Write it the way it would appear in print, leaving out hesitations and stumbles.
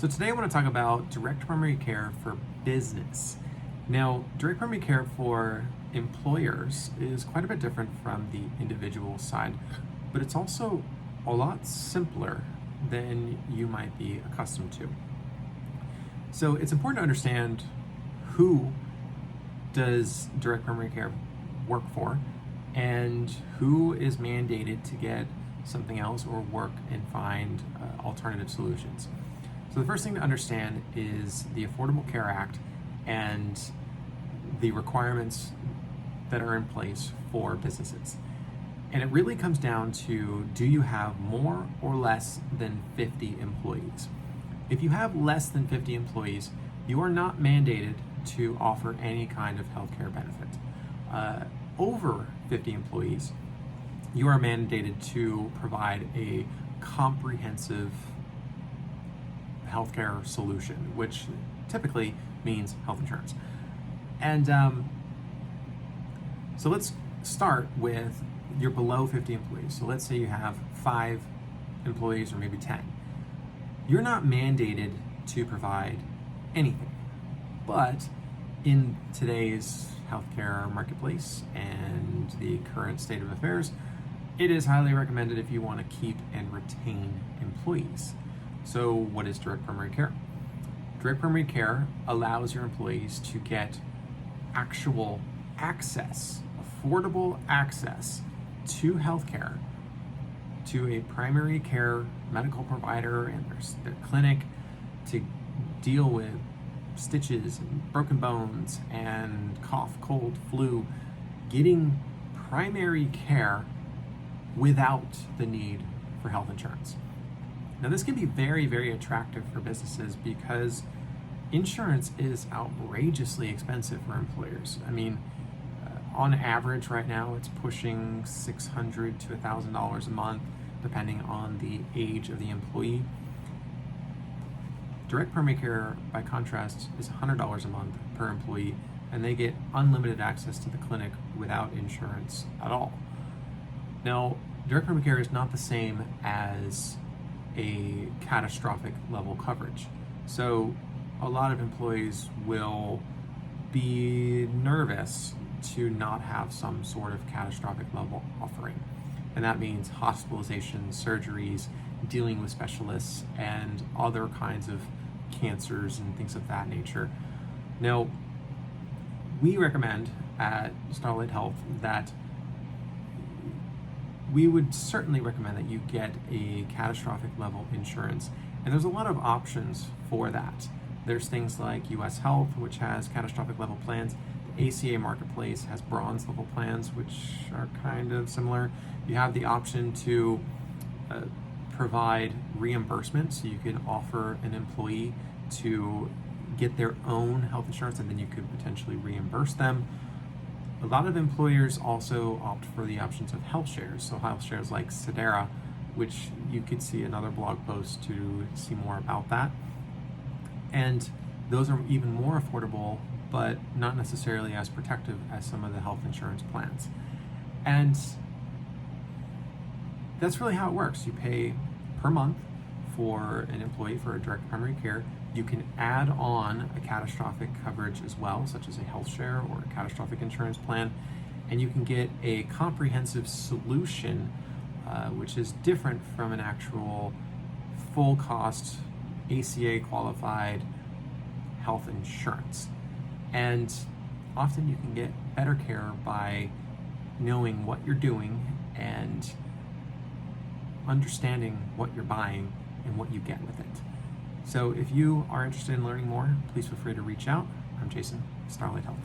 So today I want to talk about direct primary care for business. Now, direct primary care for employers is quite a bit different from the individual side, but it's also a lot simpler than you might be accustomed to. So it's important to understand who does direct primary care work for and who is mandated to get something else or work and find alternative solutions. So the first thing to understand is the Affordable Care Act and the requirements that are in place for businesses. And it really comes down to, do you have more or less than 50 employees? If you have less than 50 employees, you are not mandated to offer any kind of healthcare benefit. Over 50 employees, you are mandated to provide a comprehensive healthcare solution, which typically means health insurance. And so let's start with you're below 50 employees. So let's say you have 5 employees or maybe 10. You're not mandated to provide anything, but in today's healthcare marketplace and the current state of affairs, it is highly recommended if you want to keep and retain employees. So what is direct primary care? Direct primary care allows your employees to get actual access, affordable access to healthcare, to a primary care medical provider and their clinic, to deal with stitches and broken bones and cough, cold, flu, getting primary care without the need for health insurance. Now, this can be very, very attractive for businesses because insurance is outrageously expensive for employers. I mean, on average right now, it's pushing $600 to $1,000 a month, depending on the age of the employee. Direct primary care, by contrast, is $100 a month per employee, and they get unlimited access to the clinic without insurance at all. Now, direct primary care is not the same as a catastrophic level coverage. So a lot of employees will be nervous to not have some sort of catastrophic level offering. And that means hospitalization, surgeries, dealing with specialists, and other kinds of cancers and things of that nature. Now, we recommend at Starlight Health that we would certainly recommend that you get a catastrophic level insurance. And there's a lot of options for that. There's things like US Health, which has catastrophic level plans. The ACA Marketplace has bronze level plans, which are kind of similar. You have the option to provide reimbursement, so you can offer an employee to get their own health insurance and then you could potentially reimburse them. A lot of employers also opt for the options of health shares. So health shares like Sedera, which you could see another blog post to see more about that. And those are even more affordable, but not necessarily as protective as some of the health insurance plans. And that's really how it works. You pay per month for an employee for a direct primary care. You can add on a catastrophic coverage as well, such as a health share or a catastrophic insurance plan, and you can get a comprehensive solution, which is different from an actual full cost ACA qualified health insurance. And often you can get better care by knowing what you're doing and understanding what you're buying and what you get with it. So if you are interested in learning more, please feel free to reach out. I'm Jason, Starlight Health.